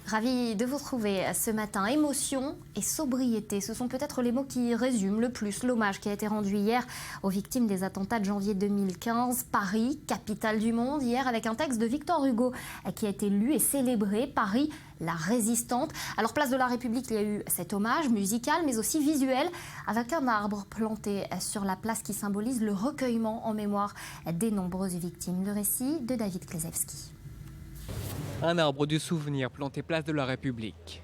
Ravi de vous retrouver ce matin. Émotion et sobriété, ce sont peut-être les mots qui résument le plus l'hommage qui a été rendu hier aux victimes des attentats de janvier 2015. Paris, capitale du monde, hier avec un texte de Victor Hugo qui a été lu et célébré. Paris, la résistante. Alors place de la République, il y a eu cet hommage musical mais aussi visuel avec un arbre planté sur la place qui symbolise le recueillement en mémoire des nombreuses victimes. Le récit de David Klezewski. Un arbre du souvenir planté place de la République.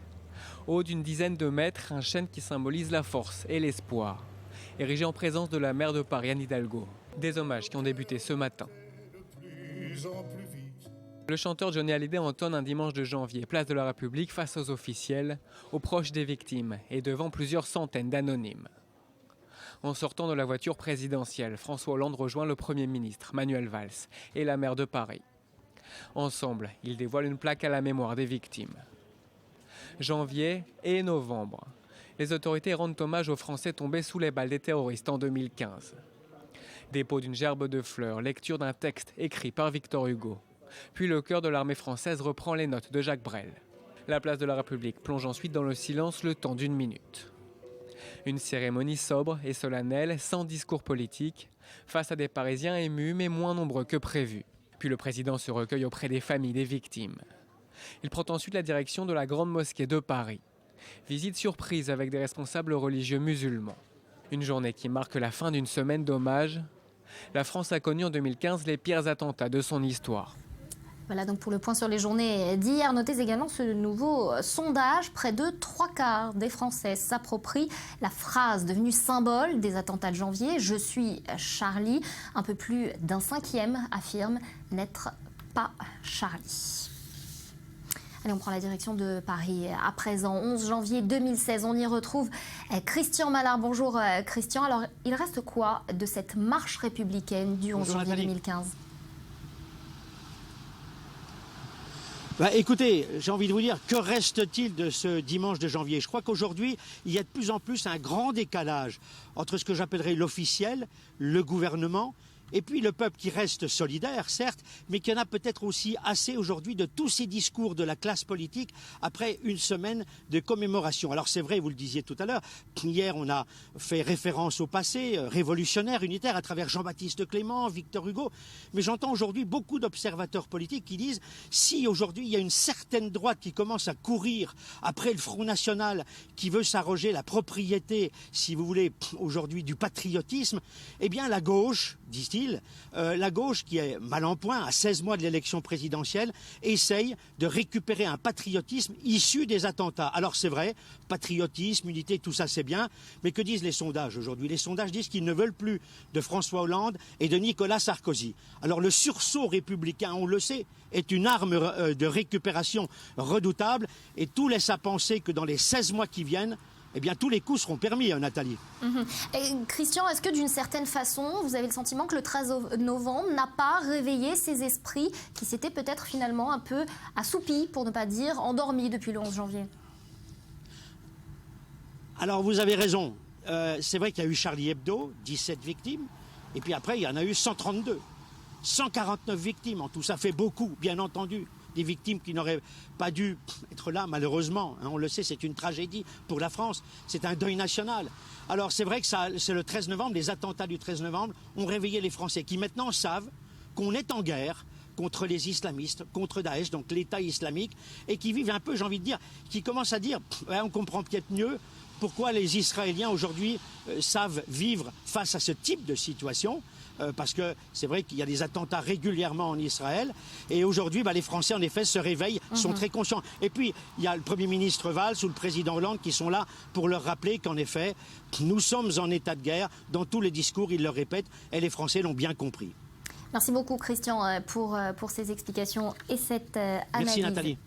Haut d'une dizaine de mètres, un chêne qui symbolise la force et l'espoir. Érigé en présence de la maire de Paris, Anne Hidalgo. Des hommages qui ont débuté ce matin. Le chanteur Johnny Hallyday entonne un dimanche de janvier, place de la République, face aux officiels, aux proches des victimes et devant plusieurs centaines d'anonymes. En sortant de la voiture présidentielle, François Hollande rejoint le Premier ministre, Manuel Valls, et la maire de Paris. Ensemble, ils dévoilent une plaque à la mémoire des victimes. Janvier et novembre, les autorités rendent hommage aux Français tombés sous les balles des terroristes en 2015. Dépôt d'une gerbe de fleurs, lecture d'un texte écrit par Victor Hugo. Puis le chœur de l'armée française reprend les notes de Jacques Brel. La place de la République plonge ensuite dans le silence le temps d'une minute. Une cérémonie sobre et solennelle, sans discours politique, face à des Parisiens émus mais moins nombreux que prévu. Puis le président se recueille auprès des familles des victimes. Il prend ensuite la direction de la Grande Mosquée de Paris. Visite surprise avec des responsables religieux musulmans. Une journée qui marque la fin d'une semaine d'hommage. La France a connu en 2015 les pires attentats de son histoire. Voilà donc pour le point sur les journées d'hier. Notez également ce nouveau sondage. Près de 3/4 des Français s'approprient la phrase devenue symbole des attentats de janvier. Je suis Charlie. Un peu plus d'un cinquième affirme n'être pas Charlie. Allez, on prend la direction de Paris à présent. 11 janvier 2016, on y retrouve Christian Mallard. Bonjour Christian. Alors, il reste quoi de cette marche républicaine du 11 janvier 2015 ? Écoutez, j'ai envie de vous dire, que reste-t-il de ce dimanche de janvier? Je crois qu'aujourd'hui, il y a de plus en plus un grand décalage entre ce que j'appellerais l'officiel, le gouvernement, et puis le peuple qui reste solidaire, certes, mais qui en a peut-être aussi assez aujourd'hui de tous ces discours de la classe politique après une semaine de commémoration. Alors c'est vrai, vous le disiez tout à l'heure, hier on a fait référence au passé, révolutionnaire, unitaire, à travers Jean-Baptiste Clément, Victor Hugo, mais j'entends aujourd'hui beaucoup d'observateurs politiques qui disent si aujourd'hui il y a une certaine droite qui commence à courir après le Front National, qui veut s'arroger la propriété, si vous voulez, aujourd'hui du patriotisme, eh bien la gauche, disent-ils, la gauche, qui est mal en point, à 16 mois de l'élection présidentielle, essaye de récupérer un patriotisme issu des attentats. Alors c'est vrai, patriotisme, unité, tout ça c'est bien, mais que disent les sondages aujourd'hui? Les sondages disent qu'ils ne veulent plus de François Hollande et de Nicolas Sarkozy. Alors le sursaut républicain, on le sait, est une arme de récupération redoutable, et tout laisse à penser que dans les 16 mois qui viennent, eh bien, tous les coups seront permis, Nathalie. Et Christian, est-ce que d'une certaine façon, vous avez le sentiment que le 13 novembre n'a pas réveillé ces esprits qui s'étaient peut-être finalement un peu assoupis, pour ne pas dire endormis depuis le 11 janvier? Alors, vous avez raison. C'est vrai qu'il y a eu Charlie Hebdo, 17 victimes, et puis après, il y en a eu 132. 149 victimes en tout, ça fait beaucoup, bien entendu. Des victimes qui n'auraient pas dû être là, malheureusement. On le sait, c'est une tragédie pour la France. C'est un deuil national. Alors, c'est vrai que c'est le 13 novembre, les attentats du 13 novembre ont réveillé les Français qui maintenant savent qu'on est en guerre contre les islamistes, contre Daesh, donc l'État islamique, et qui vivent un peu, j'ai envie de dire, qui commencent à dire, on comprend peut-être mieux pourquoi les Israéliens aujourd'hui savent vivre face à ce type de situation. Parce que c'est vrai qu'il y a des attentats régulièrement en Israël. Et aujourd'hui, les Français, en effet, se réveillent, sont très conscients. Et puis, il y a le Premier ministre Valls ou le Président Hollande qui sont là pour leur rappeler qu'en effet, nous sommes en état de guerre. Dans tous les discours, ils le répètent, et les Français l'ont bien compris. Merci beaucoup, Christian, pour ces explications et cette analyse. Merci, Nathalie.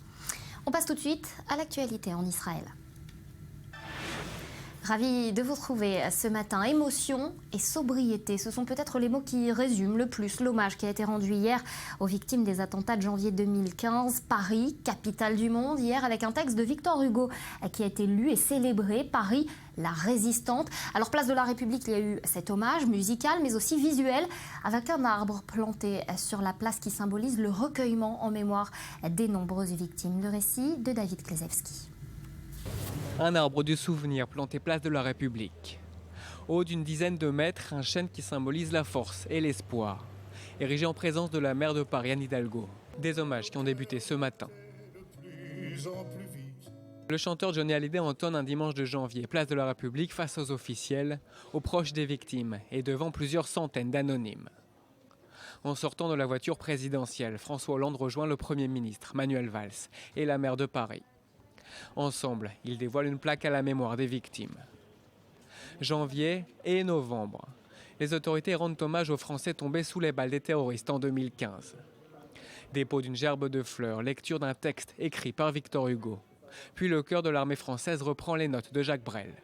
On passe tout de suite à l'actualité en Israël. Ravi de vous retrouver ce matin. Émotion et sobriété, ce sont peut-être les mots qui résument le plus l'hommage qui a été rendu hier aux victimes des attentats de janvier 2015. Paris, capitale du monde, hier avec un texte de Victor Hugo qui a été lu et célébré. Paris, la résistante. Alors, place de la République, il y a eu cet hommage musical, mais aussi visuel, avec un arbre planté sur la place qui symbolise le recueillement en mémoire des nombreuses victimes. Le récit de David Klezewski. Un arbre du souvenir planté place de la République. Haut d'une dizaine de mètres, un chêne qui symbolise la force et l'espoir. Érigé en présence de la maire de Paris, Anne Hidalgo. Des hommages qui ont débuté ce matin. Le chanteur Johnny Hallyday entonne un dimanche de janvier, place de la République, face aux officiels, aux proches des victimes et devant plusieurs centaines d'anonymes. En sortant de la voiture présidentielle, François Hollande rejoint le Premier ministre, Manuel Valls, et la maire de Paris. Ensemble, ils dévoilent une plaque à la mémoire des victimes. Janvier et novembre, les autorités rendent hommage aux Français tombés sous les balles des terroristes en 2015. Dépôt d'une gerbe de fleurs, lecture d'un texte écrit par Victor Hugo. Puis le chœur de l'armée française reprend les notes de Jacques Brel.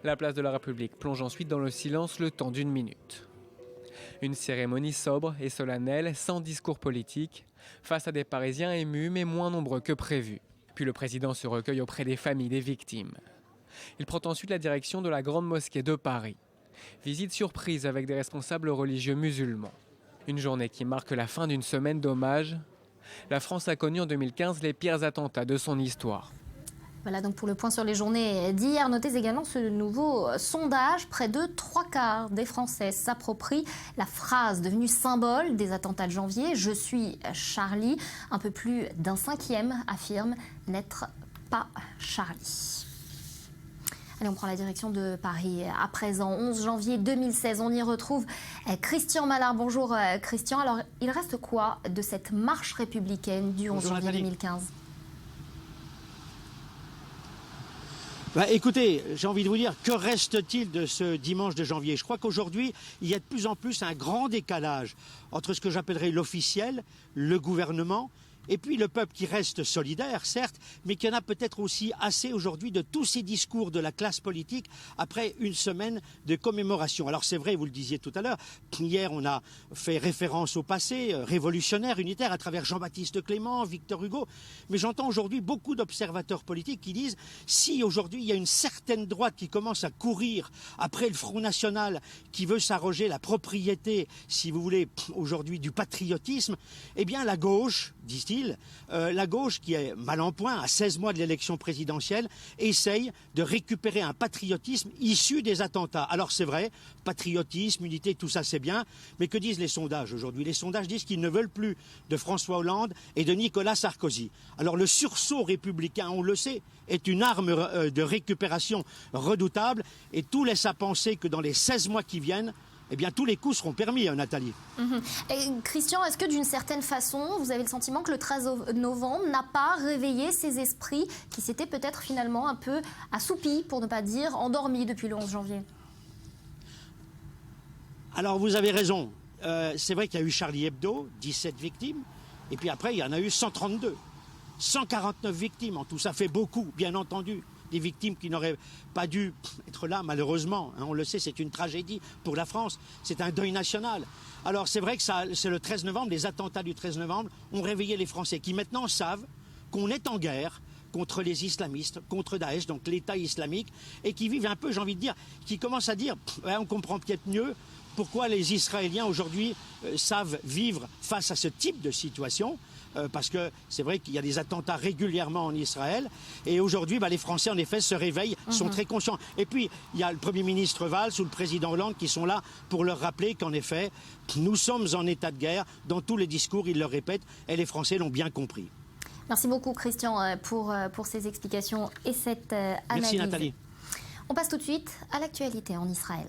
La place de la République plonge ensuite dans le silence le temps d'une minute. Une cérémonie sobre et solennelle, sans discours politique, face à des Parisiens émus mais moins nombreux que prévu. Puis le président se recueille auprès des familles des victimes. Il prend ensuite la direction de la Grande Mosquée de Paris. Visite surprise avec des responsables religieux musulmans. Une journée qui marque la fin d'une semaine d'hommage. La France a connu en 2015 les pires attentats de son histoire. Voilà donc pour le point sur les journées d'hier. Notez également ce nouveau sondage. Près de 3/4 des Français s'approprient la phrase devenue symbole des attentats de janvier. Je suis Charlie. Un peu plus d'un cinquième affirme n'être pas Charlie. Allez, on prend la direction de Paris à présent. 11 janvier 2016, on y retrouve Christian Malard. Bonjour Christian. Alors, il reste quoi de cette marche républicaine du 11 janvier 2015 ? Écoutez, j'ai envie de vous dire, que reste-t-il de ce dimanche de janvier? Je crois qu'aujourd'hui, il y a de plus en plus un grand décalage entre ce que j'appellerais l'officiel, le gouvernement, et puis le peuple qui reste solidaire, certes, mais qui en a peut-être aussi assez aujourd'hui de tous ces discours de la classe politique après une semaine de commémoration. Alors c'est vrai, vous le disiez tout à l'heure, hier on a fait référence au passé, révolutionnaire, unitaire, à travers Jean-Baptiste Clément, Victor Hugo, mais j'entends aujourd'hui beaucoup d'observateurs politiques qui disent si aujourd'hui il y a une certaine droite qui commence à courir après le Front National, qui veut s'arroger la propriété, si vous voulez, aujourd'hui du patriotisme, eh bien la gauche, disent-ils, la gauche qui est mal en point à 16 mois de l'élection présidentielle essaye de récupérer un patriotisme issu des attentats. Alors c'est vrai, patriotisme, unité, tout ça c'est bien, mais que disent les sondages aujourd'hui? Les sondages disent qu'ils ne veulent plus de François Hollande et de Nicolas Sarkozy. Alors le sursaut républicain, on le sait, est une arme de récupération redoutable et tout laisse à penser que dans les 16 mois qui viennent, eh bien, tous les coups seront permis, Nathalie. Et Christian, est-ce que d'une certaine façon, vous avez le sentiment que le 13 novembre n'a pas réveillé ces esprits qui s'étaient peut-être finalement un peu assoupis, pour ne pas dire endormis depuis le 11 janvier? Alors, vous avez raison. C'est vrai qu'il y a eu Charlie Hebdo, 17 victimes, et puis après, il y en a eu 132. 149 victimes en tout, ça fait beaucoup, bien entendu. Des victimes qui n'auraient pas dû être là, malheureusement. On le sait, c'est une tragédie pour la France. C'est un deuil national. Alors, c'est vrai que c'est le 13 novembre, les attentats du 13 novembre ont réveillé les Français qui maintenant savent qu'on est en guerre contre les islamistes, contre Daesh, donc l'État islamique, et qui vivent un peu, j'ai envie de dire, qui commencent à dire, on comprend peut-être mieux pourquoi les Israéliens aujourd'hui savent vivre face à ce type de situation. Parce que c'est vrai qu'il y a des attentats régulièrement en Israël. Et aujourd'hui, les Français, en effet, se réveillent, sont très conscients. Et puis, il y a le Premier ministre Valls ou le Président Hollande qui sont là pour leur rappeler qu'en effet, nous sommes en état de guerre. Dans tous les discours, ils le répètent et les Français l'ont bien compris. Merci beaucoup, Christian, pour ces explications et cette analyse. Merci, Nathalie. On passe tout de suite à l'actualité en Israël.